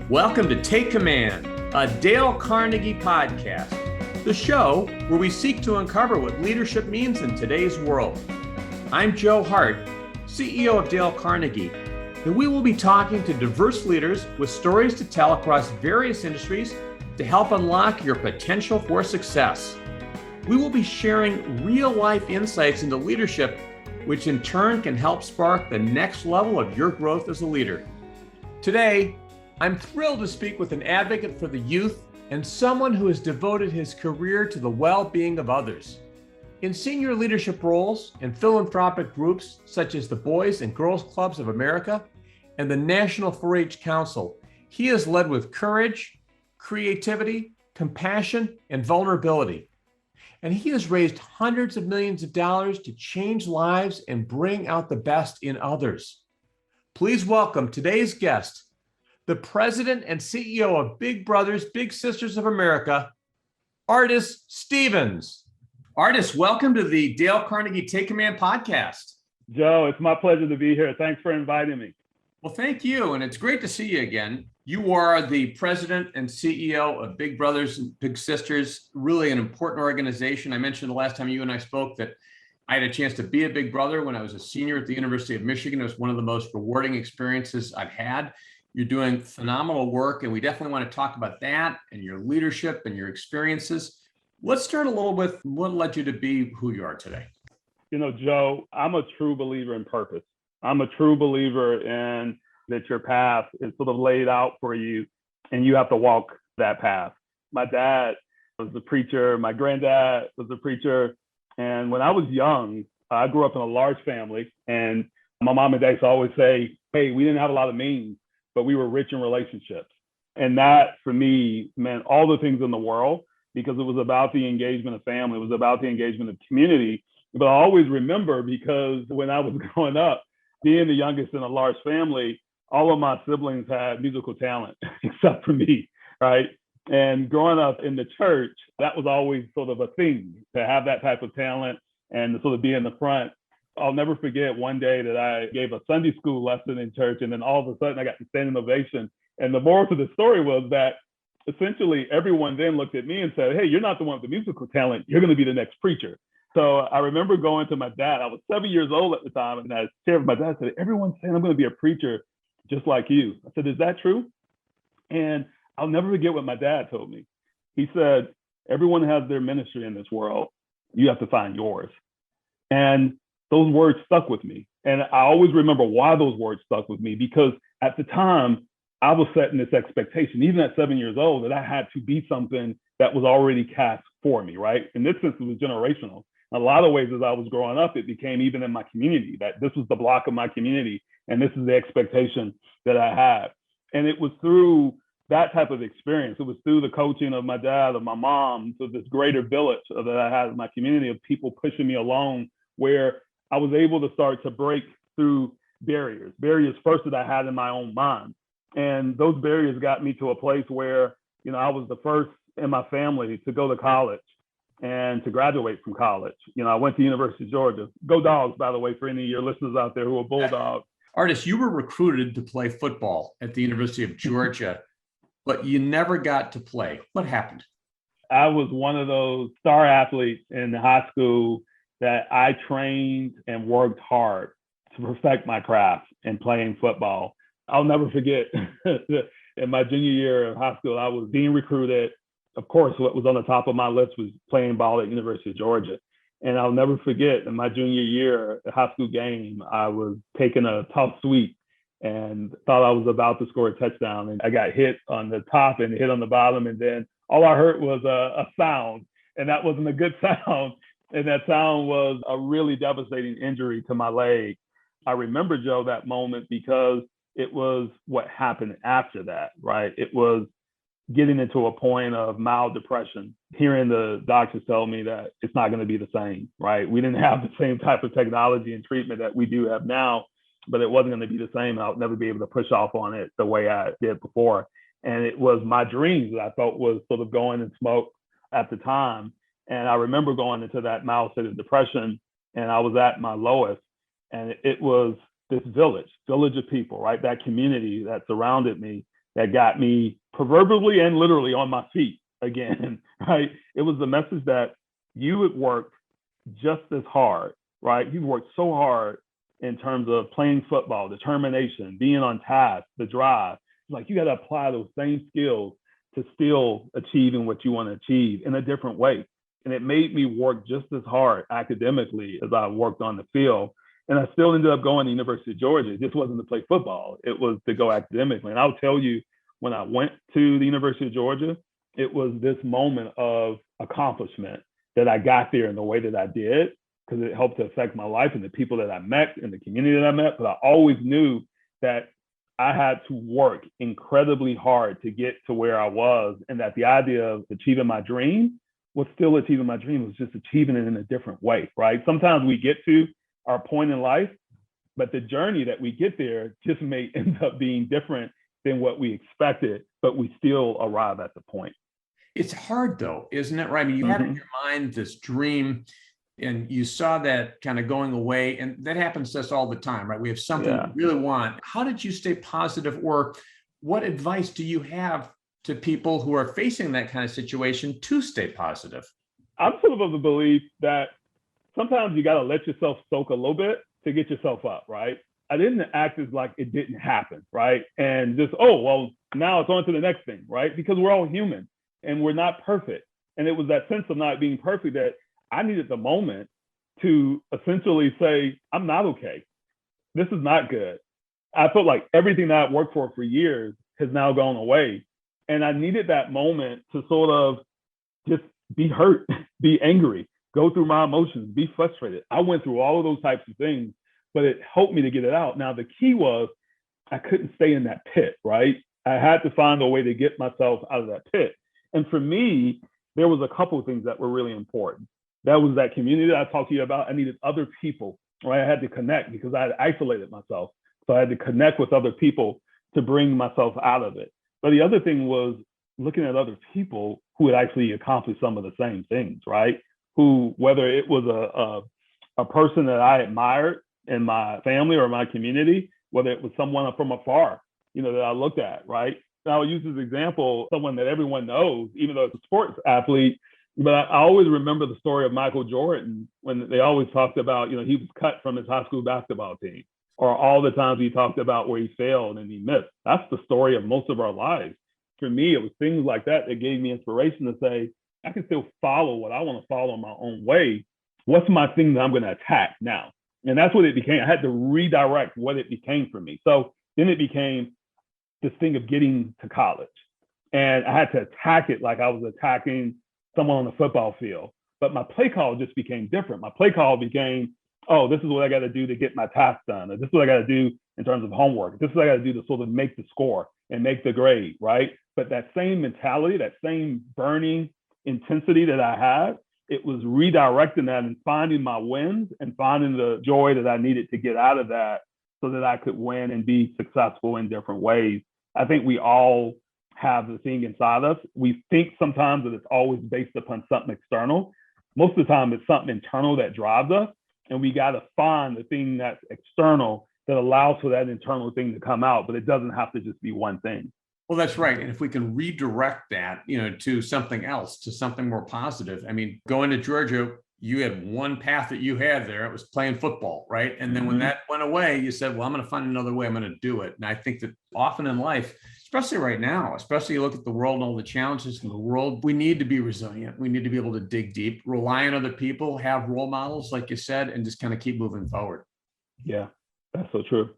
Welcome to Take Command, a Dale Carnegie podcast, the show where we seek to uncover what leadership means in today's world. I'm Joe Hart, CEO of Dale Carnegie, and we will be talking to diverse leaders with stories to tell across various industries to help unlock your potential for success. We will be sharing real-life insights into leadership, which in turn can help spark the next level of your growth as a leader. Today, I'm thrilled to speak with an advocate for the youth and someone who has devoted his career to the well-being of others. In senior leadership roles and philanthropic groups such as the Boys and Girls Clubs of America and the National 4-H Council, he has led with courage, creativity, compassion, and vulnerability. And he has raised hundreds of millions of dollars to change lives and bring out the best in others. Please welcome today's guest, the president and CEO of Big Brothers, Big Sisters of America, Artis Stevens. Artis, welcome to the Dale Carnegie Take Command podcast. Joe, it's my pleasure to be here. Thanks for inviting me. Well, thank you. And it's great to see you again. You are the president and CEO of Big Brothers and Big Sisters, really an important organization. I mentioned the last time you and I spoke that I had a chance to be a Big Brother when I was a senior at the University of Michigan. It was one of the most rewarding experiences I've had. You're doing phenomenal work, and we definitely want to talk about that and your leadership and your experiences. Let's start a little with what led you to be who you are today. You know, Joe, I'm a true believer in purpose. I'm a true believer in that your path is sort of laid out for you, and you have to walk that path. My dad was a preacher. My granddad was a preacher. And when I was young, I grew up in a large family, and my mom and dad used to always say, hey, we didn't have a lot of means, but we were rich in relationships. And that for me meant all the things in the world, because it was about the engagement of family. It was about the engagement of community. But I always remember, because when I was growing up, being the youngest in a large family, all of my siblings had musical talent except for me, right? And growing up in the church, that was always sort of a thing, to have that type of talent and to sort of be in the front. I'll never forget one day that I gave a Sunday school lesson in church, and then all of a sudden I got the standing ovation. And the moral to the story was that essentially everyone then looked at me and said, hey, you're not the one with the musical talent. You're going to be the next preacher. So I remember going to my dad. I was 7 years old at the time, and I shared with my dad, said, everyone's saying I'm going to be a preacher just like you. I said, is that true? And I'll never forget what my dad told me. He said, everyone has their ministry in this world. You have to find yours. And those words stuck with me. And I always remember why those words stuck with me, because at the time I was setting this expectation, even at 7 years old, that I had to be something that was already cast for me, right? In this sense, it was generational. In a lot of ways, as I was growing up, it became even in my community that this was the block of my community, and this is the expectation that I had. And it was through that type of experience. It was through the coaching of my dad, of my mom, to this greater village that I had in my community of people pushing me along, where I was able to start to break through barriers first that I had in my own mind. And those barriers got me to a place where, you know, I was the first in my family to go to college and to graduate from college. You know, I went to University of Georgia. Go Dogs, by the way, for any of your listeners out there who are Bulldogs. Artis, you were recruited to play football at the University of Georgia, but you never got to play. What happened? I was one of those star athletes in high school that I trained and worked hard to perfect my craft in playing football. I'll never forget in my junior year of high school, I was being recruited. Of course, what was on the top of my list was playing ball at University of Georgia. And I'll never forget in my junior year, the high school game, I was taking a tough sweep and thought I was about to score a touchdown. And I got hit on the top and hit on the bottom. And then all I heard was a sound, and that wasn't a good sound. And that sound was a really devastating injury to my leg. I remember, Joe, that moment because it was what happened after that, right? It was getting into a point of mild depression, hearing the doctors tell me that it's not going to be the same, right? We didn't have the same type of technology and treatment that we do have now, but it wasn't going to be the same. I would never be able to push off on it the way I did before. And it was my dreams that I thought was sort of going in smoke at the time. And I remember going into that mild state of depression, and I was at my lowest. And it was this village of people, right? That community that surrounded me that got me proverbially and literally on my feet again, right? It was the message that you had worked just as hard, right? You worked so hard in terms of playing football, determination, being on task, the drive. Like you got to apply those same skills to still achieving what you want to achieve in a different way. And it made me work just as hard academically as I worked on the field. And I still ended up going to the University of Georgia. It just wasn't to play football. It was to go academically. And I'll tell you, when I went to the University of Georgia, it was this moment of accomplishment that I got there in the way that I did, because it helped to affect my life and the people that I met and the community that I met. But I always knew that I had to work incredibly hard to get to where I was, and that the idea of achieving my dream was still achieving my dream. It was just achieving it in a different way, right? Sometimes we get to our point in life, but the journey that we get there just may end up being different than what we expected, but we still arrive at the point. It's hard though, isn't it? Right? I mean, you had in your mind this dream and you saw that kind of going away, and that happens to us all the time, right? We have something we really want. How did you stay positive, or what advice do you have to people who are facing that kind of situation to stay positive? I'm sort of the belief that sometimes you got to let yourself soak a little bit to get yourself up, right? I didn't act as like it didn't happen, right? And just, oh, well, now it's on to the next thing, right? Because we're all human and we're not perfect. And it was that sense of not being perfect that I needed the moment to essentially say, I'm not okay. This is not good. I felt like everything that I worked for years has now gone away. And I needed that moment to sort of just be hurt, be angry, go through my emotions, be frustrated. I went through all of those types of things, but it helped me to get it out. Now, the key was I couldn't stay in that pit, right? I had to find a way to get myself out of that pit. And for me, there was a couple of things that were really important. That was that community that I talked to you about. I needed other people, right? I had to connect because I had isolated myself. So I had to connect with other people to bring myself out of it. But the other thing was looking at other people who had actually accomplished some of the same things, right? Who, whether it was a person that I admired in my family or my community, whether it was someone from afar, that I looked at, right? And I'll use this example, someone that everyone knows, even though it's a sports athlete, but I always remember the story of Michael Jordan when they always talked about, he was cut from his high school basketball team, or all the times he talked about where he failed and he missed. That's the story of most of our lives. For me, it was things like that that gave me inspiration to say, I can still follow what I want to follow in my own way. What's my thing that I'm going to attack now? And that's what it became. I had to redirect what it became for me. So then it became this thing of getting to college. And I had to attack it like I was attacking someone on the football field. But my play call just became different. My play call became, oh, this is what I got to do to get my task done. Or this is what I got to do in terms of homework. This is what I got to do to sort of make the score and make the grade, right? But that same mentality, that same burning intensity that I had, it was redirecting that and finding my wins and finding the joy that I needed to get out of that so that I could win and be successful in different ways. I think we all have the thing inside us. We think sometimes that it's always based upon something external. Most of the time, it's something internal that drives us. And we got to find the thing that's external that allows for that internal thing to come out. But it doesn't have to just be one thing. Well, that's right. And if we can redirect that, to something else, to something more positive. I mean, going to Georgia, you had one path that you had there. It was playing football, right? And then when that went away, you said, well, I'm going to find another way. I'm going to do it. And I think that often in life, especially right now, especially you look at the world and all the challenges in the world, we need to be resilient. We need to be able to dig deep, rely on other people, have role models, like you said, and just kind of keep moving forward. Yeah, that's so true.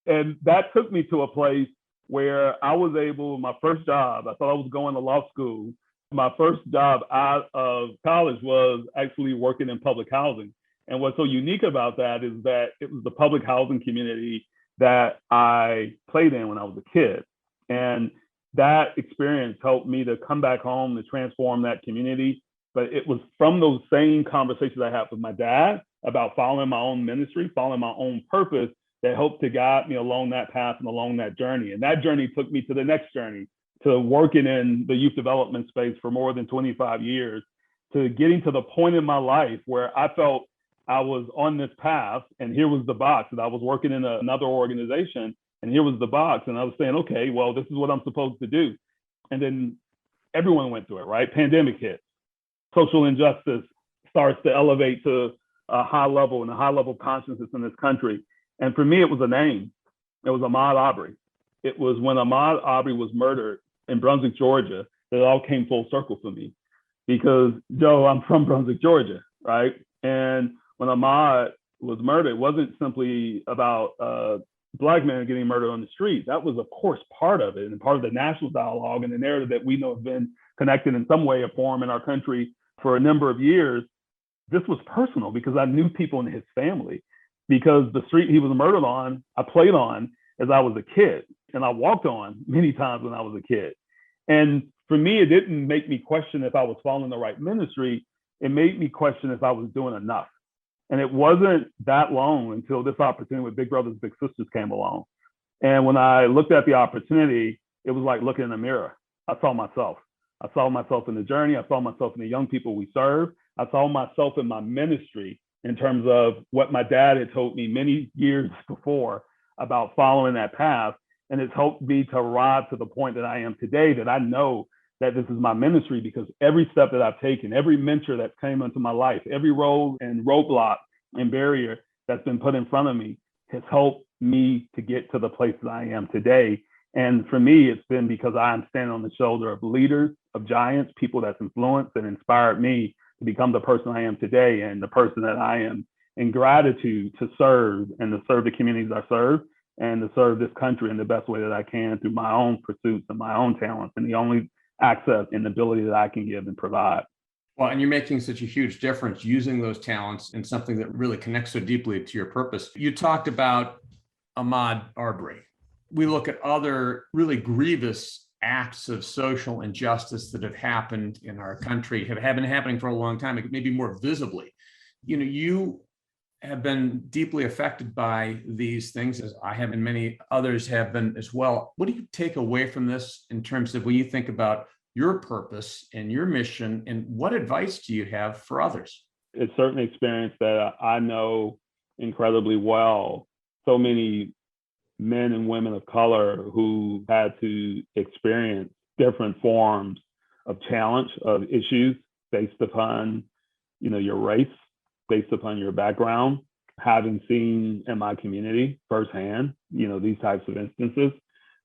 And that took me to a place where I was able, my first job, I thought I was going to law school. My first job out of college was actually working in public housing. And what's so unique about that is that it was the public housing community that I played in when I was a kid. And that experience helped me to come back home to transform that community. But it was from those same conversations I had with my dad about following my own ministry, following my own purpose, that helped to guide me along that path and along that journey. And that journey took me to the next journey, to working in the youth development space for more than 25 years, to getting to the point in my life where I felt I was on this path, and here was the box that I was working in another organization, And here was the box. And I was saying, okay, well, this is what I'm supposed to do. And then everyone went through it, right? Pandemic hit. Social injustice starts to elevate to a high level and a high level of consciousness in this country. And for me, it was a name. It was Ahmaud Arbery. It was when Ahmaud Arbery was murdered in Brunswick, Georgia, that it all came full circle for me. Because, Joe, I'm from Brunswick, Georgia, right? And when Ahmaud was murdered, it wasn't simply about Black men getting murdered on the street. That was, of course, part of it and part of the national dialogue and the narrative that we know has been connected in some way or form in our country for a number of years. This was personal because I knew people in his family, because the street he was murdered on, I played on as I was a kid, and I walked on many times when I was a kid. And for me, it didn't make me question if I was following the right ministry. It made me question if I was doing enough. And it wasn't that long until this opportunity with Big Brothers Big Sisters came along. And when I looked at the opportunity, it was like looking in a mirror. I saw myself. I saw myself in the journey. I saw myself in the young people we serve. I saw myself in my ministry in terms of what my dad had told me many years before about following that path. And it's helped me to arrive to the point that I am today, that I know that this is my ministry, because every step that I've taken, every mentor that came into my life, every road and roadblock and barrier that's been put in front of me has helped me to get to the place that I am today. And for me, it's been because I am standing on the shoulder of leaders, of giants, people that's influenced and inspired me to become the person I am today, and the person that I am in gratitude to serve, and to serve the communities I serve, and to serve this country in the best way that I can through my own pursuits and my own talents, and the only access and ability that I can give and provide. Well, and you're making such a huge difference using those talents in something that really connects so deeply to your purpose. You talked about Ahmaud Arbery. We look at other really grievous acts of social injustice that have happened in our country, have been happening for a long time, maybe more visibly. You have been deeply affected by these things, as I have, and many others have been as well. What do you take away from this in terms of when you think about your purpose and your mission, and what advice do you have for others? It's certainly an experience that I know incredibly well. So many men and women of color who had to experience different forms of challenge, of issues based upon, your race, based upon your background. Having seen in my community firsthand, these types of instances,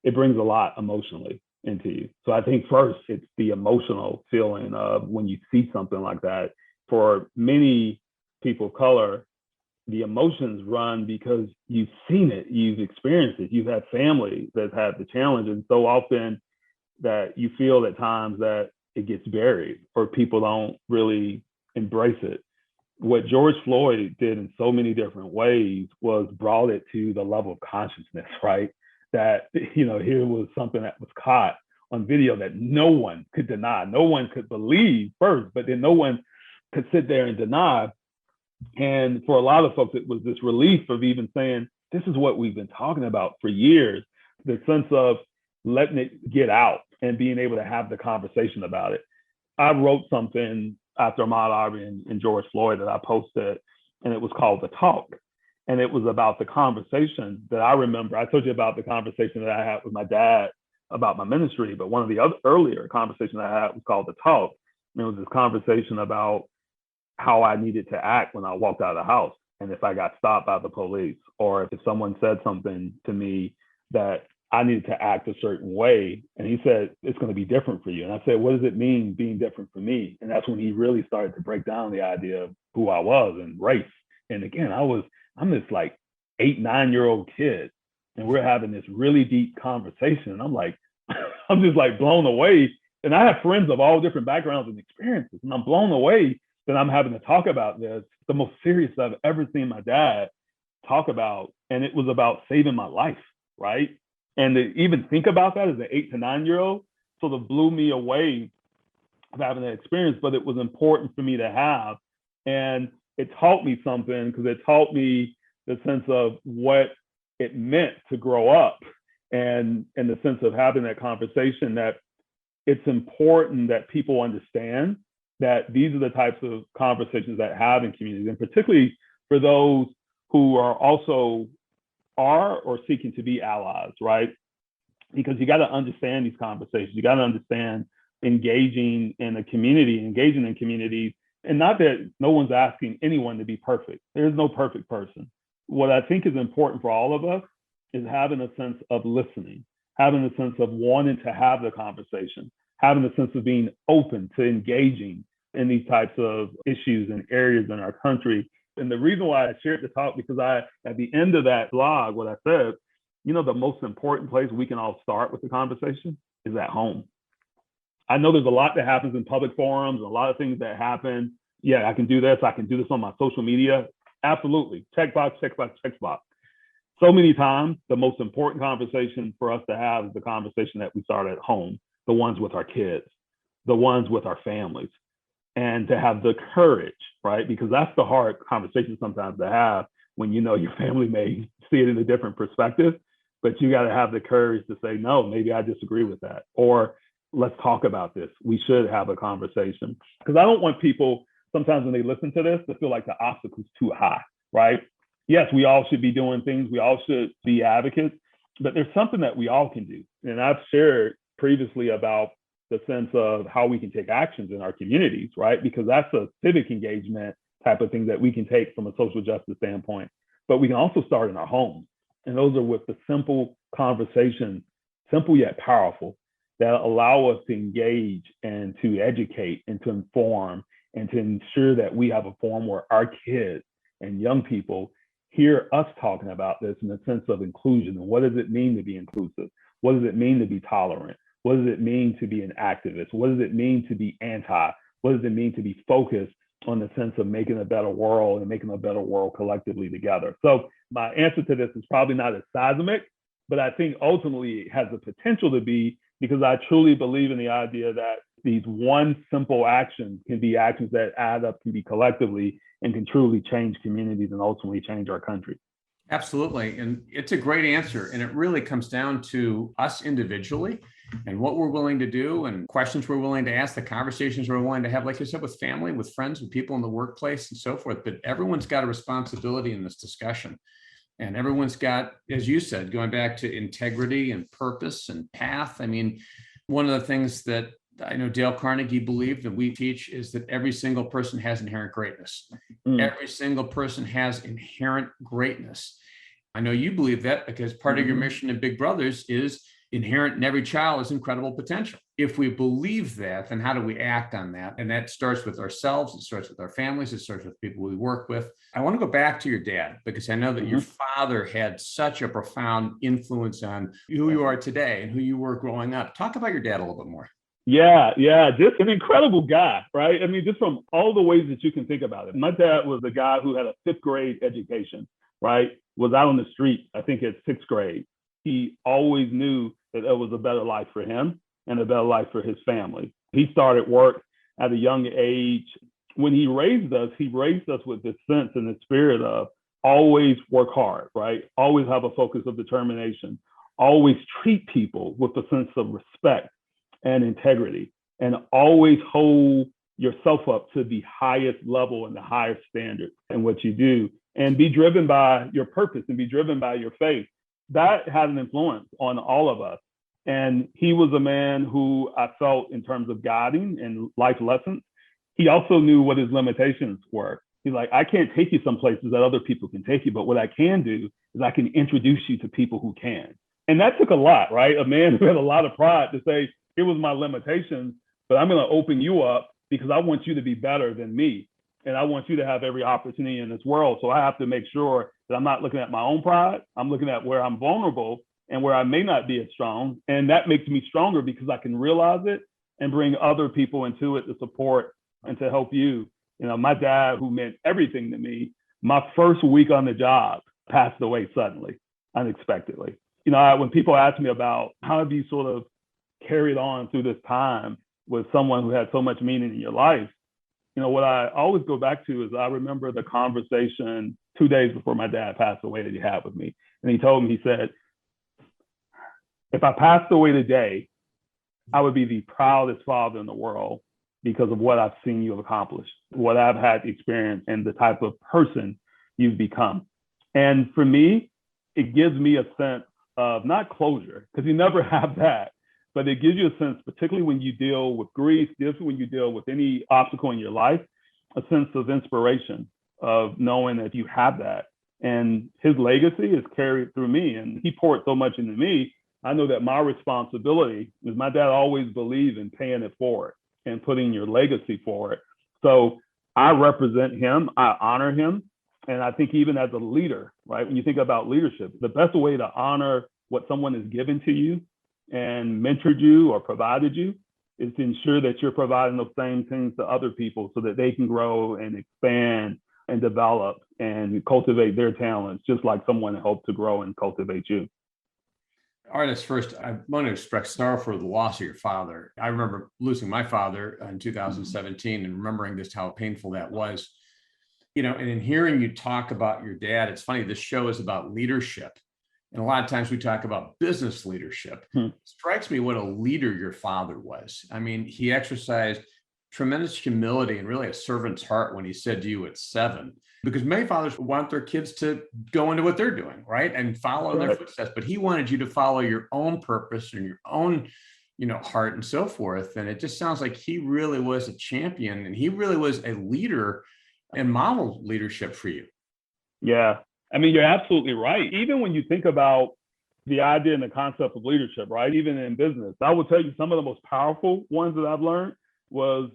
it brings a lot emotionally into you. So I think first, it's the emotional feeling of when you see something like that. For many people of color, the emotions run because you've seen it, you've experienced it, you've had family that's had the challenge. And so often that you feel at times that it gets buried or people don't really embrace it. What George Floyd did in so many different ways was brought it to the level of consciousness, right? That, here was something that was caught on video that no one could deny. No one could believe first, but then no one could sit there and deny. And for a lot of folks, it was this relief of even saying, this is what we've been talking about for years, the sense of letting it get out and being able to have the conversation about it. I wrote something after Ahmaud Arbery and George Floyd that I posted, and it was called The Talk. And it was about the conversation that I remember. I told you about the conversation that I had with my dad about my ministry, but one of the other earlier conversations I had was called The Talk. And it was this conversation about how I needed to act when I walked out of the house, and if I got stopped by the police, or if someone said something to me that I needed to act a certain way. And he said, it's going to be different for you. And I said, what does it mean being different for me? And that's when he really started to break down the idea of who I was and race. And again, I'm this like 8-9-year-old kid, and we're having this really deep conversation. And I'm like, I'm just like blown away. And I have friends of all different backgrounds and experiences, and I'm blown away that I'm having to talk about this, the most serious I've ever seen my dad talk about. And it was about saving my life, right? And to even think about that as an 8 to 9-year-old sort of blew me away of having that experience, but it was important for me to have. And it taught me something, because it taught me the sense of what it meant to grow up, and in the sense of having that conversation, that it's important that people understand that these are the types of conversations that have in communities, and particularly for those who are also are or seeking to be allies, right? Because you got to understand these conversations. You got to understand engaging in communities, and not that no one's asking anyone to be perfect. There's no perfect person. What I think is important for all of us is having a sense of listening, having a sense of wanting to have the conversation, having a sense of being open to engaging in these types of issues and areas in our country. And the reason why I shared the talk, because at the end of that blog, what I said, the most important place we can all start with the conversation is at home. I know there's a lot that happens in public forums, a lot of things that happen. Yeah, I can do this. I can do this on my social media. Absolutely. Checkbox, checkbox, checkbox. So many times, the most important conversation for us to have is the conversation that we start at home, the ones with our kids, the ones with our families, and to have the courage, right? Because that's the hard conversation sometimes to have when your family may see it in a different perspective, but you got to have the courage to say, no, maybe I disagree with that. Or let's talk about this. We should have a conversation. Because I don't want people, sometimes when they listen to this, to feel like the obstacle's too high, right? Yes, we all should be doing things. We all should be advocates, but there's something that we all can do. And I've shared previously about the sense of how we can take actions in our communities, right? Because that's a civic engagement type of thing that we can take from a social justice standpoint. But we can also start in our homes. And those are with the simple conversations, simple yet powerful, that allow us to engage and to educate and to inform and to ensure that we have a forum where our kids and young people hear us talking about this in the sense of inclusion. And what does it mean to be inclusive? What does it mean to be tolerant? What does it mean to be an activist? What does it mean to be anti? What does it mean to be focused on the sense of making a better world and making a better world collectively together? So my answer to this is probably not as seismic, but I think ultimately it has the potential to be, because I truly believe in the idea that these one simple actions can be actions that add up, can be collectively, and can truly change communities and ultimately change our country. Absolutely. And it's a great answer. And it really comes down to us individually and what we're willing to do and questions we're willing to ask, the conversations we're willing to have, like you said, with family, with friends, with people in the workplace and so forth. But everyone's got a responsibility in this discussion. And everyone's got, as you said, going back to integrity and purpose and path. I mean, one of the things that I know Dale Carnegie believed and we teach is that every single person has inherent greatness. Every single person has inherent greatness. I know you believe that because part of your mission in Big Brothers is inherent in every child is incredible potential. If we believe that, then how do we act on that? And that starts with ourselves. It starts with our families. It starts with people we work with. I want to go back to your dad, because I know that your father had such a profound influence on who you are today and who you were growing up. Talk about your dad a little bit more. Yeah, just an incredible guy, right? I mean, just from all the ways that you can think about it. My dad was a guy who had a 5th grade education, right? Was out on the street, I think at 6th grade. He always knew that there was a better life for him and a better life for his family. He started work at a young age. When he raised us with this sense and the spirit of always work hard, right? Always have a focus of determination, always treat people with a sense of respect and integrity, and always hold yourself up to the highest level and the highest standard in what you do, and be driven by your purpose and be driven by your faith. That had an influence on all of us. And he was a man who I felt, in terms of guiding and life lessons, he also knew what his limitations were. He's like, I can't take you some places that other people can take you, but what I can do is I can introduce you to people who can. And that took a lot, right? A man who had a lot of pride to say, it was my limitations, but I'm going to open you up because I want you to be better than me. And I want you to have every opportunity in this world. So I have to make sure that I'm not looking at my own pride. I'm looking at where I'm vulnerable and where I may not be as strong. And that makes me stronger because I can realize it and bring other people into it to support and to help you. You know, my dad, who meant everything to me, my first week on the job passed away suddenly, unexpectedly. You know, when people ask me about how have you sort of carried on through this time with someone who had so much meaning in your life, you know, what I always go back to is I remember the conversation 2 days before my dad passed away that he had with me. And he told me, he said, if I passed away today, I would be the proudest father in the world because of what I've seen you accomplish, what I've had experience, and the type of person you've become. And for me, it gives me a sense of not closure, because you never have that, but it gives you a sense, particularly when you deal with grief, when you deal with any obstacle in your life, a sense of inspiration of knowing that you have that. And his legacy is carried through me, and he poured so much into me. I know that my responsibility is, my dad always believed in paying it forward and putting your legacy forward. So I represent him, I honor him. And I think even as a leader, right, when you think about leadership, the best way to honor what someone has given to you and mentored you or provided you is to ensure that you're providing those same things to other people so that they can grow and expand and develop and cultivate their talents, just like someone helped to grow and cultivate you. Artis, first, I want to express sorrow for the loss of your father. I remember losing my father in 2017 and remembering just how painful that was. And in hearing you talk about your dad, it's funny, this show is about leadership. And a lot of times we talk about business leadership. It strikes me what a leader your father was. I mean, he exercised tremendous humility and really a servant's heart when he said to you at 7, because many fathers want their kids to go into what they're doing, right? And follow in their footsteps. But he wanted you to follow your own purpose and your own, heart and so forth. And it just sounds like he really was a champion, and he really was a leader and model leadership for you. Yeah. I mean, you're absolutely right. Even when you think about the idea and the concept of leadership, right? Even in business, I will tell you some of the most powerful ones that I've learned was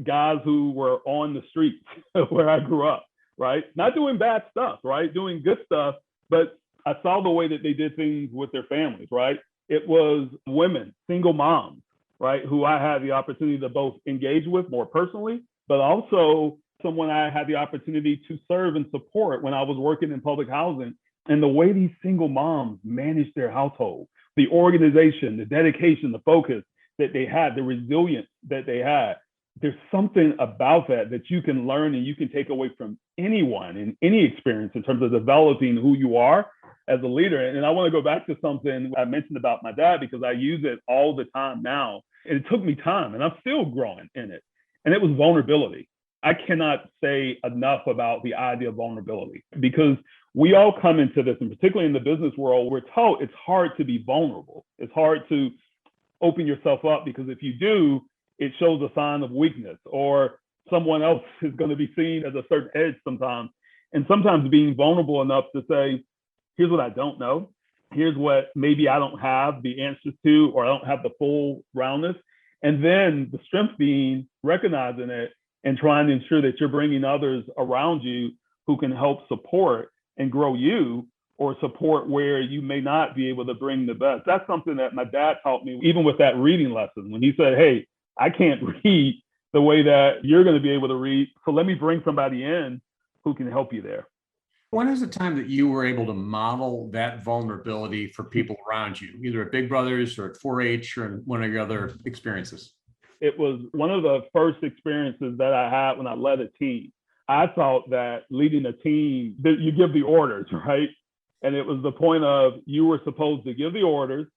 guys who were on the streets where I grew up, right? Not doing bad stuff, right? Doing good stuff, but I saw the way that they did things with their families, right? It was women, single moms, right? Who I had the opportunity to both engage with more personally, but also someone I had the opportunity to serve and support when I was working in public housing. And the way these single moms managed their household, the organization, the dedication, the focus that they had, the resilience that they had, there's something about that you can learn and you can take away from anyone in any experience in terms of developing who you are as a leader. And I want to go back to something I mentioned about my dad, because I use it all the time now. And it took me time, and I'm still growing in it. And it was vulnerability. I cannot say enough about the idea of vulnerability, because we all come into this, and particularly in the business world, we're told it's hard to be vulnerable. It's hard to open yourself up, because if you do, it shows a sign of weakness, or someone else is going to be seen as a certain edge sometimes. And sometimes being vulnerable enough to say, here's what I don't know. Here's what maybe I don't have the answers to, or I don't have the full roundness. And then the strength being recognizing it and trying to ensure that you're bringing others around you who can help support and grow you, or support where you may not be able to bring the best. That's something that my dad taught me, even with that reading lesson, when he said, hey, I can't read the way that you're going to be able to read, so let me bring somebody in who can help you there. When is the time that you were able to model that vulnerability for people around you, either at Big Brothers or at 4-H or in one of your other experiences? It was one of the first experiences that I had when I led a team. I thought that leading a team, that you give the orders, right? And it was the point of, you were supposed to give the orders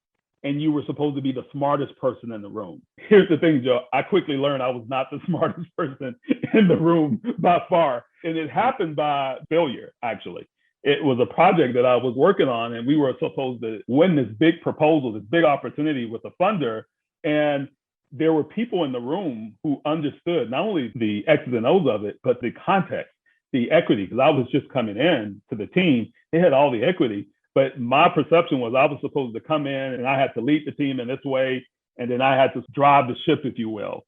and you were supposed to be the smartest person in the room. Here's the thing, Joe. I quickly learned I was not the smartest person in the room by far. And it happened by failure, actually. It was a project that I was working on, and we were supposed to win this big proposal, this big opportunity with a funder. And there were people in the room who understood not only the X's and O's of it, but the context, the equity, because I was just coming in to the team. They had all the equity, but my perception was I was supposed to come in and I had to lead the team in this way, and then I had to drive the ship, if you will.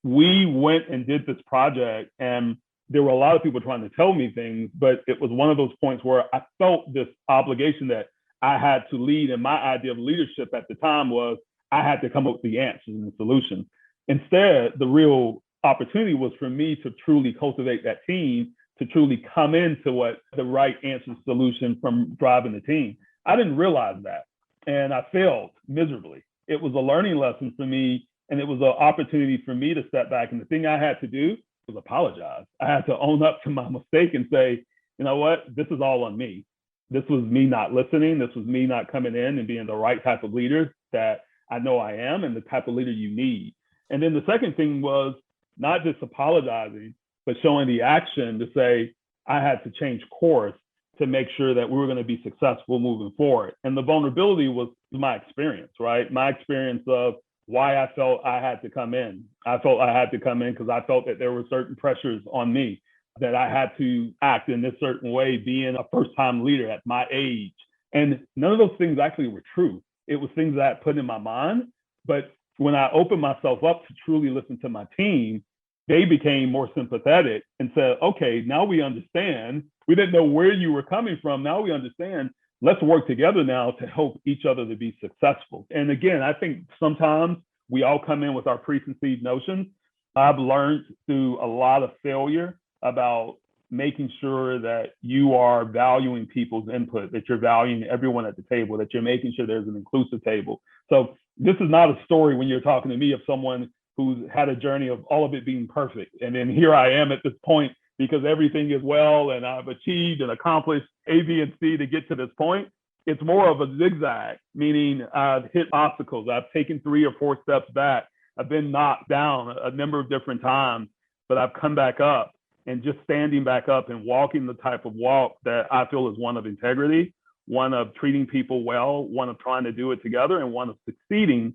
We went and did this project, and there were a lot of people trying to tell me things, but it was one of those points where I felt this obligation that I had to lead. And my idea of leadership at the time was I had to come up with the answers and the solutions. Instead, the real opportunity was for me to truly cultivate that team, to truly come into what the right answer solution from driving the team. I didn't realize that, and I failed miserably. It was a learning lesson for me, and it was an opportunity for me to step back. And the thing I had to do was apologize. I had to own up to my mistake and say, you know what, this is all on me. This was me not listening. This was me not coming in and being the right type of leader that I know I am, and the type of leader you need. And then the second thing was not just apologizing, but showing the action to say, I had to change course to make sure that we were going to be successful moving forward. And the vulnerability was my experience, right? My experience of why I felt I had to come in. I felt I had to come in because I felt that there were certain pressures on me, that I had to act in this certain way, being a first-time leader at my age. And none of those things actually were true. It was things that I put in my mind. But when I opened myself up to truly listen to my team, they became more sympathetic and said, okay, now we understand. We didn't know where you were coming from. Now we understand. Let's work together now to help each other to be successful. And again, I think sometimes we all come in with our preconceived notions. I've learned through a lot of failure about making sure that you are valuing people's input, that you're valuing everyone at the table, that you're making sure there's an inclusive table. So this is not a story when you're talking to me of someone who's had a journey of all of it being perfect. And then here I am at this point because everything is well and I've achieved and accomplished A, B, and C to get to this point. It's more of a zigzag, meaning I've hit obstacles. I've taken 3 or 4 steps back. I've been knocked down a number of different times, but I've come back up. And just standing back up and walking the type of walk that I feel is one of integrity, one of treating people well, one of trying to do it together, and one of succeeding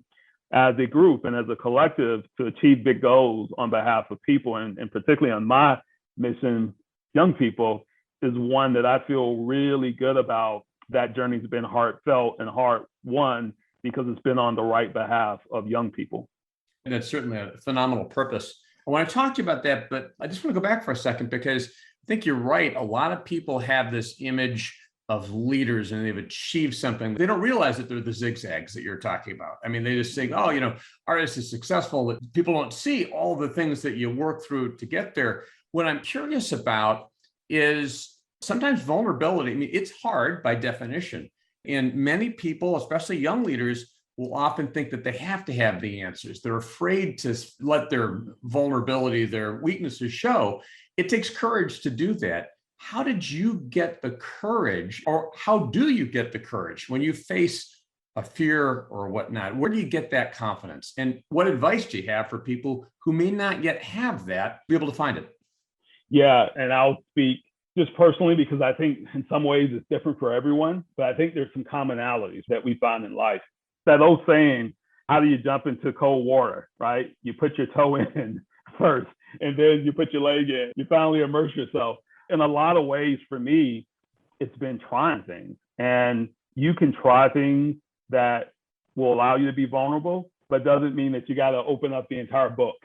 as a group and as a collective to achieve big goals on behalf of people, and particularly on my mission, young people, is one that I feel really good about. That journey's been heartfelt and hard-won because it's been on the right behalf of young people. And that's certainly a phenomenal purpose. I want to talk to you about that, but I just want to go back for a second because I think you're right. A lot of people have this image of leaders and they've achieved something. They don't realize that they're the zigzags that you're talking about. I mean, they just think, oh, Artis is successful. People don't see all the things that you work through to get there. What I'm curious about is sometimes vulnerability. I mean, it's hard by definition. And many people, especially young leaders, will often think that they have to have the answers. They're afraid to let their vulnerability, their weaknesses show. It takes courage to do that. How did you get the courage, or how do you get the courage when you face a fear or whatnot? Where do you get that confidence? And what advice do you have for people who may not yet have that, be able to find it? Yeah, and I'll speak just personally because I think in some ways it's different for everyone, but I think there's some commonalities that we find in life. That old saying, how do you jump into cold water, right? You put your toe in first, and then you put your leg in. You finally immerse yourself. In a lot of ways, for me, it's been trying things. And you can try things that will allow you to be vulnerable, but doesn't mean that you got to open up the entire book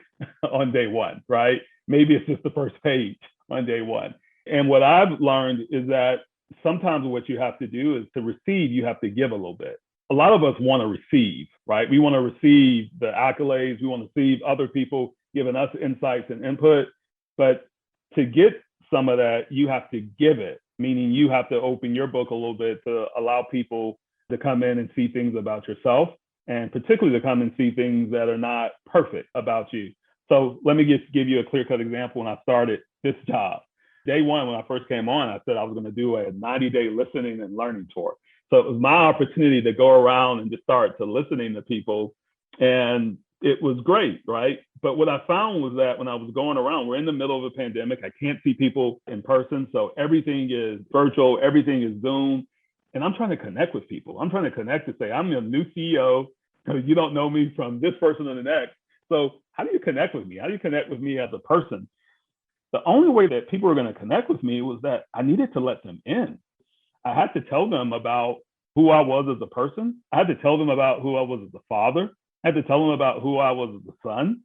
on day one, right? Maybe it's just the first page on day one. And what I've learned is that sometimes what you have to do is to receive, you have to give a little bit. A lot of us want to receive, right? We want to receive the accolades. We want to receive other people giving us insights and input. But to get some of that, you have to give it, meaning you have to open your book a little bit to allow people to come in and see things about yourself, and particularly to come and see things that are not perfect about you. So let me just give you a clear-cut example. When I started this job, day one, when I first came on, I said I was going to do a 90-day listening and learning tour. So it was my opportunity to go around and just start to listening to people. And it was great, right? But what I found was that when I was going around, we're in the middle of a pandemic. I can't see people in person. So everything is virtual, everything is Zoom. And I'm trying to connect with people. I'm trying to connect to say, I'm a new CEO. You don't know me from this person or the next. So how do you connect with me? How do you connect with me as a person? The only way that people were going to connect with me was that I needed to let them in. I had to tell them about who I was as a person. I had to tell them about who I was as a father. I had to tell them about who I was as a son.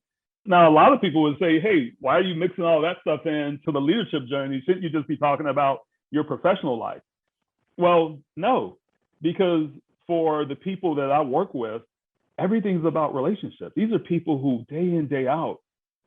Now, a lot of people would say, hey, why are you mixing all that stuff into the leadership journey? Shouldn't you just be talking about your professional life? Well, no, because for the people that I work with, everything's about relationships. These are people who day in, day out,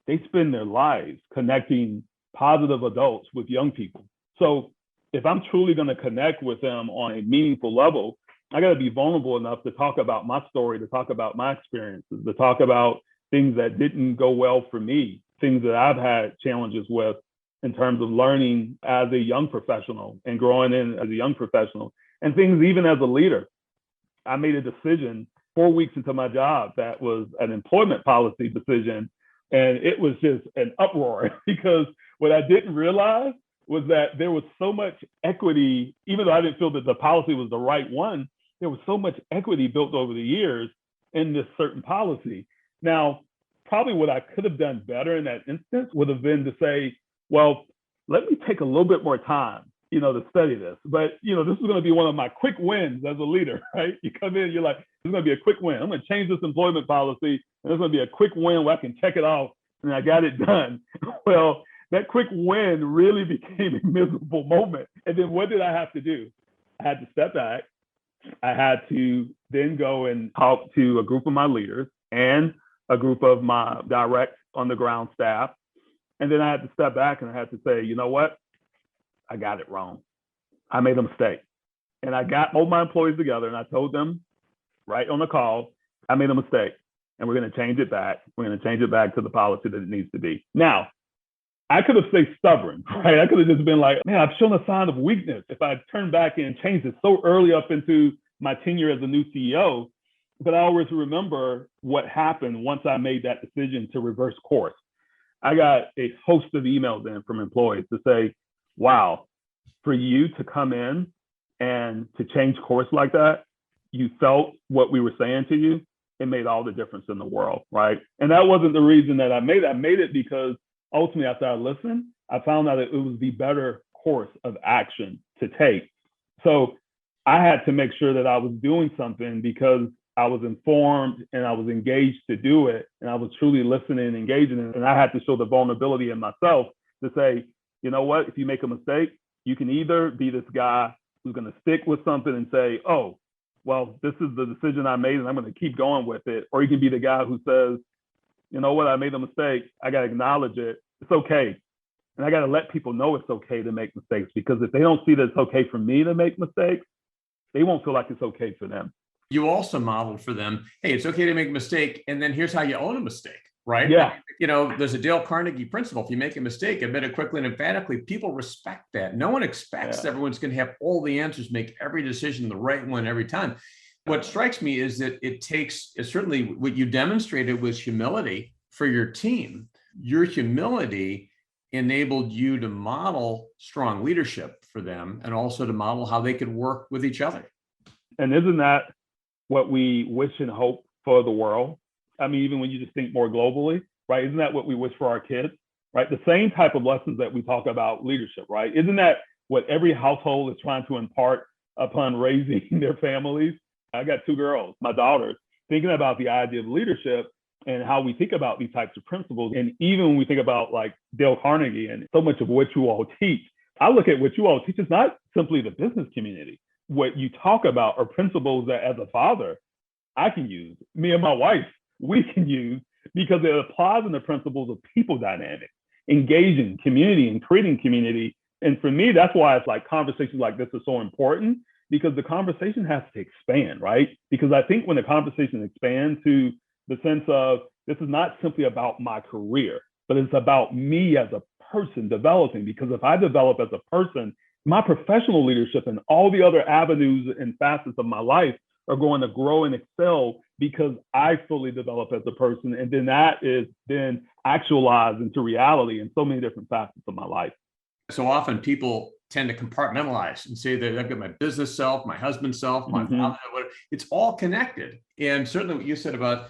they spend their lives connecting positive adults with young people. So if I'm truly going to connect with them on a meaningful level, I got to be vulnerable enough to talk about my story, to talk about my experiences, to talk about things that didn't go well for me, things that I've had challenges with in terms of learning as a young professional and growing in as a young professional, and things even as a leader. I made a decision 4 weeks into my job that was an employment policy decision, and it was just an uproar because what I didn't realize was that there was so much equity, even though I didn't feel that the policy was the right one, there was so much equity built over the years in this certain policy. Now, probably what I could have done better in that instance would have been to say, well, let me take a little bit more time, to study this. But, this is going to be one of my quick wins as a leader, right? You come in, you're like, this is going to be a quick win. I'm going to change this employment policy, and it's going to be a quick win where I can check it off, and I got it done. Well, that quick win really became a miserable moment. And then what did I have to do? I had to step back. I had to then go and talk to a group of my leaders and a group of my direct on the ground staff. And then I had to step back and I had to say, you know what? I got it wrong. I made a mistake. And I got all my employees together and I told them right on the call, I made a mistake and we're going to change it back. We're going to change it back to the policy that it needs to be. Now, I could have stayed stubborn, right? I could have just been like, man, I've shown a sign of weakness. If I turned back and changed it so early up into my tenure as a new CEO, but I always remember what happened once I made that decision to reverse course. I got a host of emails in from employees to say, wow, for you to come in and to change course like that, you felt what we were saying to you, it made all the difference in the world, right? And that wasn't the reason that I made it. I made it because ultimately, after I listened, I found out that it was the better course of action to take. So I had to make sure that I was doing something because I was informed and I was engaged to do it. And I was truly listening and engaging. And I had to show the vulnerability in myself to say, you know what, if you make a mistake, you can either be this guy who's going to stick with something and say, oh, well, this is the decision I made and I'm going to keep going with it. Or you can be the guy who says, you know what, I made a mistake. I got to acknowledge it. It's okay. And I got to let people know it's okay to make mistakes, because if they don't see that it's okay for me to make mistakes, they won't feel like it's okay for them. You also modeled for them, hey, it's okay to make a mistake. And then here's how you own a mistake, right? Yeah. There's a Dale Carnegie principle. If you make a mistake, admit it quickly and emphatically, people respect that. No one expects everyone's going to have all the answers, make every decision the right one every time. What strikes me is that it's certainly what you demonstrated was humility for your team. Your humility enabled you to model strong leadership for them and also to model how they could work with each other. And isn't that what we wish and hope for the world? I mean, even when you just think more globally, right? Isn't that what we wish for our kids, right? The same type of lessons that we talk about leadership, right? Isn't that what every household is trying to impart upon raising their families? I got 2 girls, my daughters, thinking about the idea of leadership and how we think about these types of principles. And even when we think about like Dale Carnegie and so much of what you all teach, I look at what you all teach is not simply the business community. What you talk about are principles that as a father, I can use, me and my wife, we can use, because it applies in the principles of people dynamics, engaging community and creating community. And for me, that's why it's like conversations like this are so important, because the conversation has to expand, right? Because I think when the conversation expands to the sense of this is not simply about my career, but it's about me as a person developing. Because if I develop as a person, my professional leadership and all the other avenues and facets of my life are going to grow and excel because I fully develop as a person. And then that is then actualized into reality in so many different facets of my life. So often people tend to compartmentalize and say that I've got my business self, my husband self, my father, whatever. It's all connected. And certainly what you said about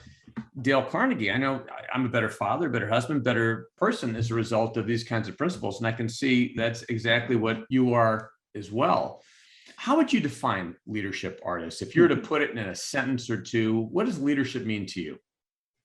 Dale Carnegie, I know I'm a better father, better husband, better person as a result of these kinds of principles. And I can see that's exactly what you are as well. How would you define leadership, Artis? If you were to put it in a sentence or two, what does leadership mean to you?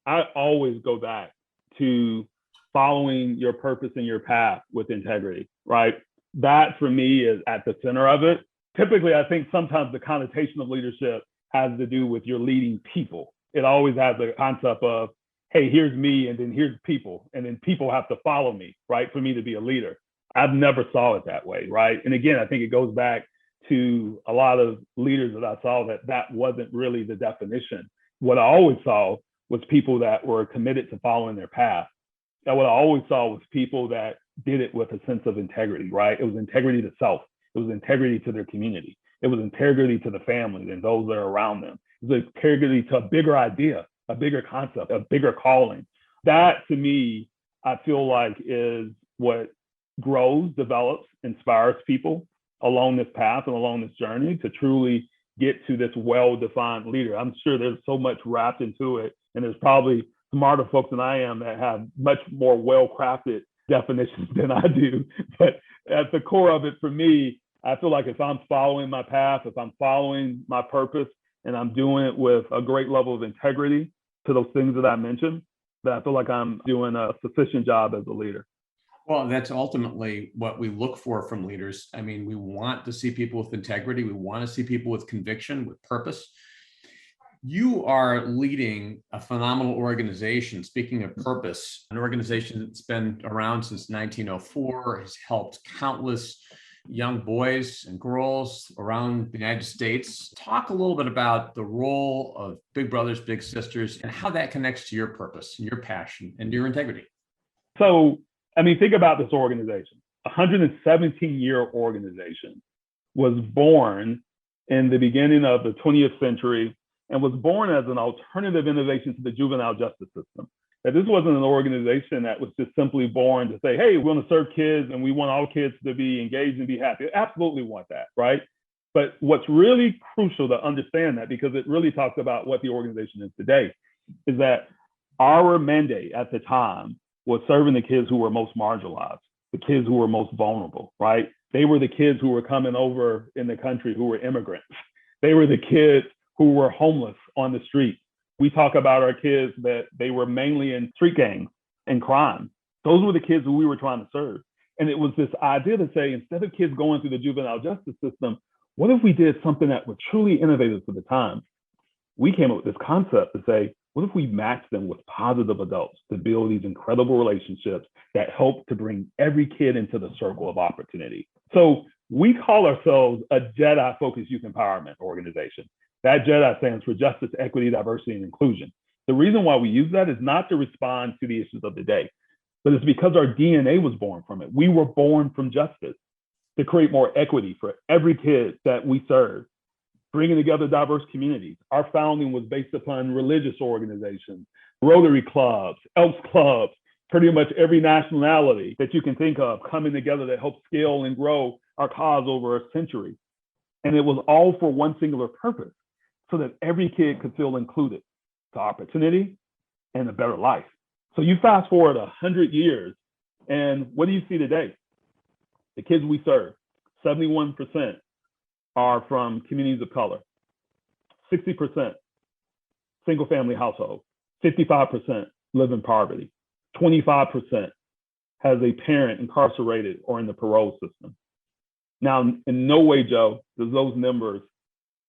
I always go back to following your purpose and your path with integrity, right? That for me is at the center of it. Typically, I think sometimes the connotation of leadership has to do with you're leading people. It always has the concept of, hey, here's me, and then here's people, and then people have to follow me, right, for me to be a leader. I've never saw it that way, right? And again, I think it goes back to a lot of leaders that I saw that wasn't really the definition. What I always saw was people that were committed to following their path. And what I always saw was people that did it with a sense of integrity, right? It was integrity to self. It was integrity to their community. It was integrity to the family and those that are around them. It was integrity to a bigger idea, a bigger concept, a bigger calling. That to me, I feel like is what grows, develops, inspires people along this path and along this journey to truly get to this well-defined leader. I'm sure there's so much wrapped into it, and there's probably smarter folks than I am that have much more well-crafted definitions than I do. But at the core of it, for me, I feel like if I'm following my path, if I'm following my purpose, and I'm doing it with a great level of integrity to those things that I mentioned, that I feel like I'm doing a sufficient job as a leader. Well, that's ultimately what we look for from leaders. I mean, we want to see people with integrity. We want to see people with conviction, with purpose. You are leading a phenomenal organization. Speaking of purpose, an organization that's been around since 1904, has helped countless young boys and girls around the United States. Talk a little bit about the role of Big Brothers, Big Sisters, and how that connects to your purpose and your passion and your integrity. So, I mean, think about this organization. A 117-year organization was born in the beginning of the 20th century and was born as an alternative innovation to the juvenile justice system. That this wasn't an organization that was just simply born to say, hey, we want to serve kids and we want all kids to be engaged and be happy. I absolutely want that, right? But what's really crucial to understand that, because it really talks about what the organization is today, is that our mandate at the time was serving the kids who were most marginalized, the kids who were most vulnerable, right? They were the kids who were coming over in the country who were immigrants. They were the kids who were homeless on the street. We talk about our kids that they were mainly in street gangs and crime. Those were the kids who we were trying to serve. And it was this idea to say, instead of kids going through the juvenile justice system, what if we did something that was truly innovative for the times? We came up with this concept to say, what if we matched them with positive adults to build these incredible relationships that help to bring every kid into the circle of opportunity? So we call ourselves a JEDI-focused youth empowerment organization. That JEDI stands for Justice, Equity, Diversity, and Inclusion. The reason why we use that is not to respond to the issues of the day, but it's because our DNA was born from it. We were born from justice to create more equity for every kid that we serve, bringing together diverse communities. Our founding was based upon religious organizations, Rotary clubs, Elks clubs, pretty much every nationality that you can think of coming together to help scale and grow our cause over a century. And it was all for one singular purpose, so that every kid could feel included to opportunity and a better life. So you fast forward 100 years, and what do you see today? The kids we serve, 71% are from communities of color, 60% single family household, 55% live in poverty, 25% has a parent incarcerated or in the parole system. Now, in no way, Joe, does those numbers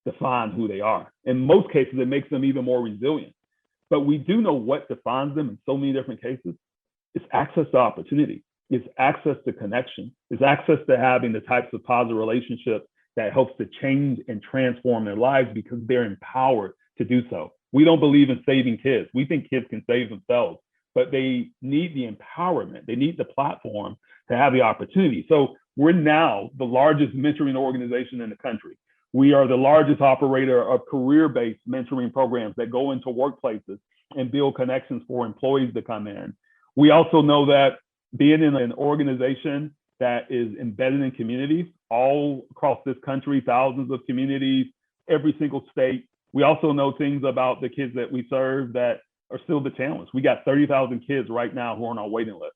define who they are. In most cases, it makes them even more resilient. But we do know what defines them in so many different cases. It's access to opportunity. It's access to connection. It's access to having the types of positive relationships that helps to change and transform their lives because they're empowered to do so. We don't believe in saving kids. We think kids can save themselves, but they need the empowerment. They need the platform to have the opportunity. So we're now the largest mentoring organization in the country. We are the largest operator of career-based mentoring programs that go into workplaces and build connections for employees to come in. We also know that being in an organization that is embedded in communities all across this country, thousands of communities, every single state. We also know things about the kids that we serve that are still the challenge. We got 30,000 kids right now who are on our waiting list.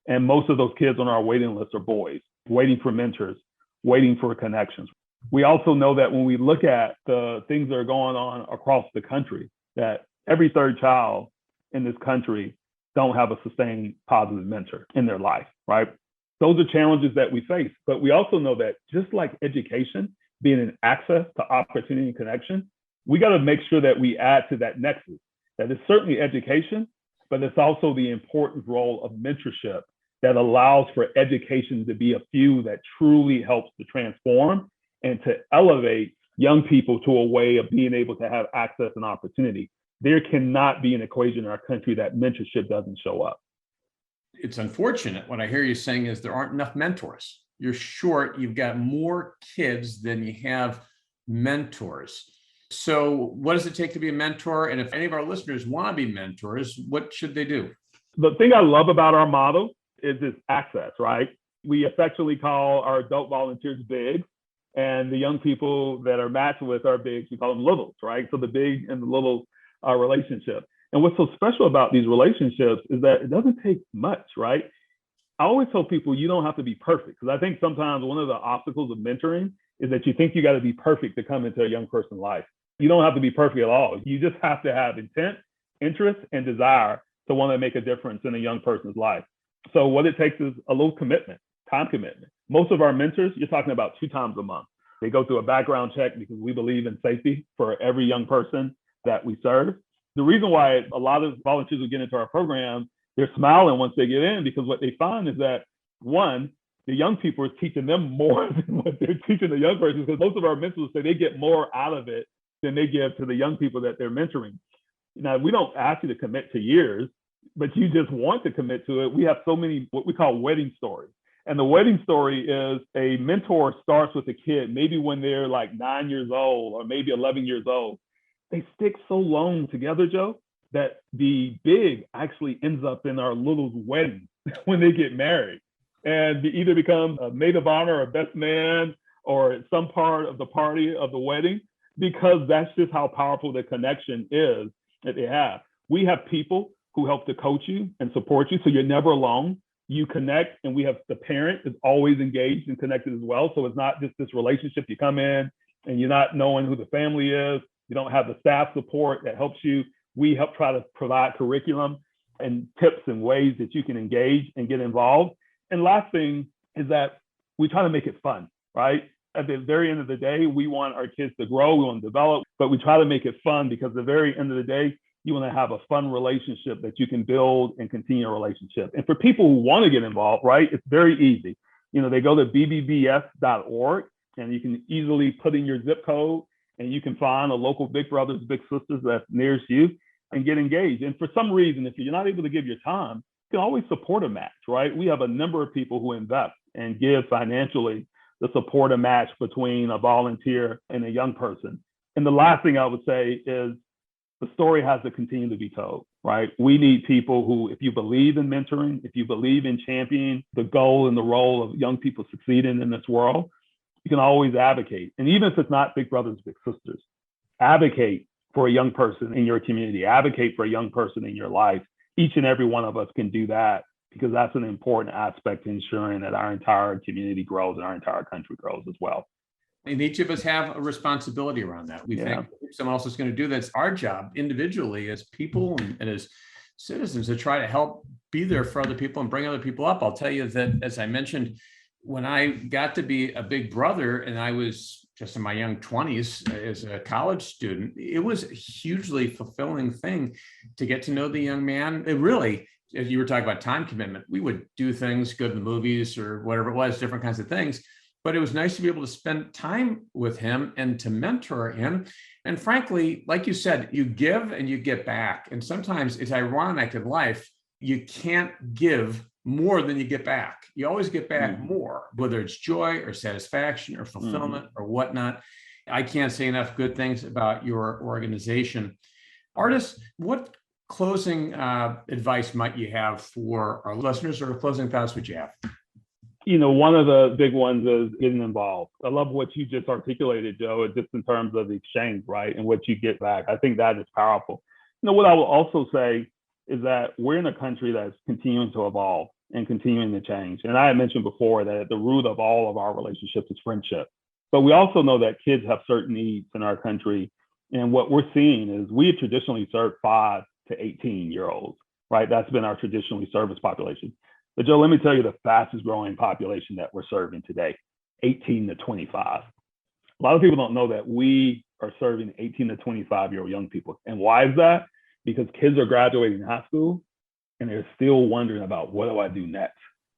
And most of those kids on our waiting list are boys, waiting for mentors, waiting for connections. We also know that when we look at the things that are going on across the country, that every third child in this country don't have a sustained positive mentor in their life, right? Those are challenges that we face. But we also know that just like education, being an access to opportunity and connection, we got to make sure that we add to that nexus. That it's certainly education, but it's also the important role of mentorship that allows for education to be a fuel that truly helps to transform and to elevate young people to a way of being able to have access and opportunity. There cannot be an equation in our country that mentorship doesn't show up. It's unfortunate. What I hear you saying is there aren't enough mentors. You're short. You've got more kids than you have mentors. So what does it take to be a mentor? And if any of our listeners want to be mentors, what should they do? The thing I love about our model is this access, right? We affectionately call our adult volunteers bigs, and the young people that are matched with our bigs, we call them littles, right? So the big and the little relationship. And what's so special about these relationships is that it doesn't take much, right? I always tell people you don't have to be perfect, because I think sometimes one of the obstacles of mentoring is that you think you got to be perfect to come into a young person's life. You don't have to be perfect at all. You just have to have intent, interest, and desire to want to make a difference in a young person's life. So what it takes is a little commitment, time commitment. Most of our mentors, you're talking about 2 times a month. They go through a background check because we believe in safety for every young person that we serve. The reason why a lot of volunteers who get into our program, they're smiling once they get in, because what they find is that, one, the young people are teaching them more than what they're teaching the young person, because most of our mentors say they get more out of it than they give to the young people that they're mentoring. Now, we don't ask you to commit to years, but you just want to commit to it. We have so many what we call wedding stories. And the wedding story is a mentor starts with a kid, maybe when they're like 9 years old or maybe 11 years old. They stick so long together, Joe, that the big actually ends up in our little's wedding when they get married. And they either become a maid of honor or best man or some part of the party of the wedding, because that's just how powerful the connection is that they have. We have people who help to coach you and support you, so you're never alone. You connect, and we have the parent is always engaged and connected as well. So it's not just this relationship. You come in and you're not knowing who the family is. You don't have the staff support that helps you. We help try to provide curriculum and tips and ways that you can engage and get involved. And last thing is that we try to make it fun, right? At the very end of the day, we want our kids to grow, we want to develop, but we try to make it fun, because at the very end of the day, you want to have a fun relationship that you can build and continue a relationship. And for people who want to get involved, right, it's very easy. They go to BBBS.org, and you can easily put in your zip code, and you can find a local Big Brothers, Big Sisters that's nearest you and get engaged. And for some reason, if you're not able to give your time, you can always support a match, right? We have a number of people who invest and give financially to support a match between a volunteer and a young person. And the last thing I would say is the story has to continue to be told, right? We need people who, if you believe in mentoring, if you believe in championing the goal and the role of young people succeeding in this world, you can always advocate. And even if it's not Big Brothers, Big Sisters, advocate for a young person in your community, advocate for a young person in your life. Each and every one of us can do that, because that's an important aspect to ensuring that our entire community grows and our entire country grows as well. And each of us have a responsibility around that. We think someone else is going to do that. It's our job individually as people and as citizens to try to help be there for other people and bring other people up. I'll tell you that, as I mentioned, when I got to be a big brother and I was just in my young 20s as a college student, it was a hugely fulfilling thing to get to know the young man. It really, as you were talking about time commitment, we would do things, go to the movies or whatever it was, different kinds of things. But it was nice to be able to spend time with him and to mentor him. And frankly, like you said, you give and you get back. And sometimes it's ironic in life, you can't give more than you get back. You always get back more, whether it's joy or satisfaction or fulfillment or whatnot. I can't say enough good things about your organization. Artis, what closing advice might you have for our listeners, or closing thoughts would you have? One of the big ones is getting involved. I love what you just articulated, Joe, just in terms of the exchange, right? And what you get back. I think that is powerful. What I will also say is that we're in a country that's continuing to evolve and continuing to change. And I had mentioned before that at the root of all of our relationships is friendship. But we also know that kids have certain needs in our country. And what we're seeing is we have traditionally served 5 to 18-year-olds, right? That's been our traditionally service population. But Joe, let me tell you the fastest growing population that we're serving today, 18 to 25. A lot of people don't know that we are serving 18 to 25-year-old young people. And why is that? Because kids are graduating high school and they're still wondering about, what do I do next?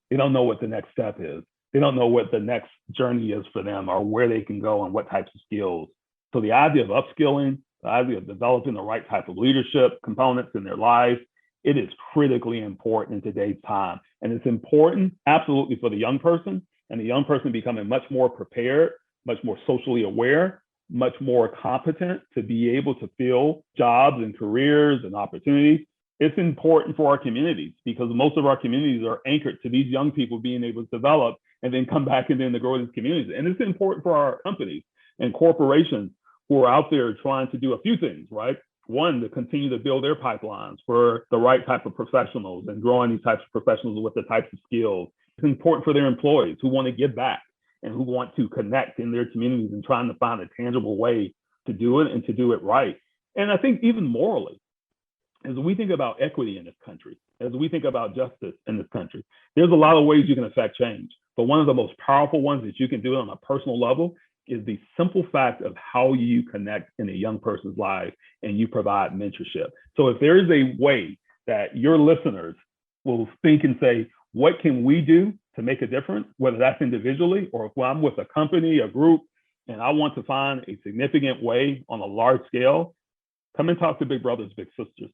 They don't know what the next step is. They don't know what the next journey is for them or where they can go and what types of skills. So the idea of upskilling, the idea of developing the right type of leadership components in their life, it is critically important in today's time. And it's important absolutely for the young person, and the young person becoming much more prepared, much more socially aware, much more competent to be able to fill jobs and careers and opportunities. It's important for our communities because most of our communities are anchored to these young people being able to develop and then come back and then to grow these communities. And it's important for our companies and corporations who are out there trying to do a few things, right? One, to continue to build their pipelines for the right type of professionals and growing these types of professionals with the types of skills. It's important for their employees who want to give back and who want to connect in their communities and trying to find a tangible way to do it and to do it right. And I think even morally, as we think about equity in this country, as we think about justice in this country, there's a lot of ways you can affect change. But one of the most powerful ones that you can do on a personal level is the simple fact of how you connect in a young person's life and you provide mentorship. So if there is a way that your listeners will think and say, what can we do to make a difference, whether that's individually or if I'm with a company, a group, and I want to find a significant way on a large scale, come and talk to Big Brothers, Big Sisters.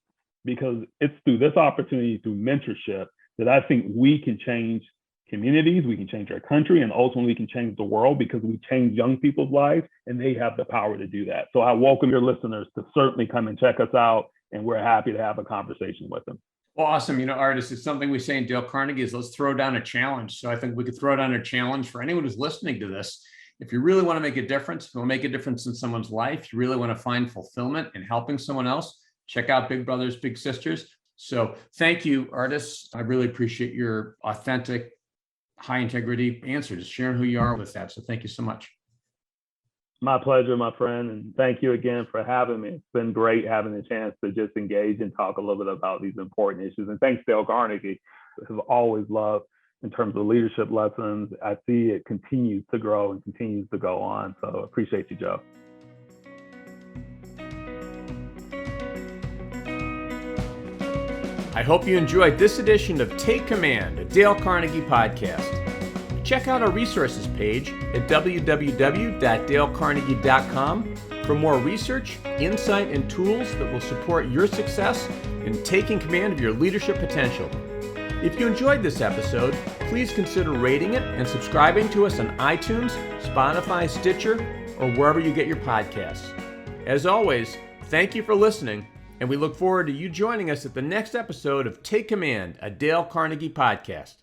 Because it's through this opportunity, through mentorship, that I think we can change communities, we can change our country, and ultimately we can change the world because we change young people's lives and they have the power to do that. So I welcome your listeners to certainly come and check us out, and we're happy to have a conversation with them. Well, awesome. Artis, it's something we say in Dale Carnegie is let's throw down a challenge. So I think we could throw down a challenge for anyone who's listening to this. If you really want to make a difference, you want to make a difference in someone's life, you really want to find fulfillment in helping someone else, check out Big Brothers, Big Sisters. So thank you, Artis. I really appreciate your authentic, high integrity answer, just sharing who you are with that. So thank you so much. My pleasure, my friend. And thank you again for having me. It's been great having the chance to just engage and talk a little bit about these important issues. And thanks, Dale Carnegie. I've always loved in terms of leadership lessons. I see it continues to grow and continues to go on. So appreciate you, Joe. I hope you enjoyed this edition of Take Command, a Dale Carnegie podcast. Check out our resources page at www.dalecarnegie.com for more research, insight, and tools that will support your success in taking command of your leadership potential. If you enjoyed this episode, please consider rating it and subscribing to us on iTunes, Spotify, Stitcher, or wherever you get your podcasts. As always, thank you for listening, and we look forward to you joining us at the next episode of Take Command, a Dale Carnegie podcast.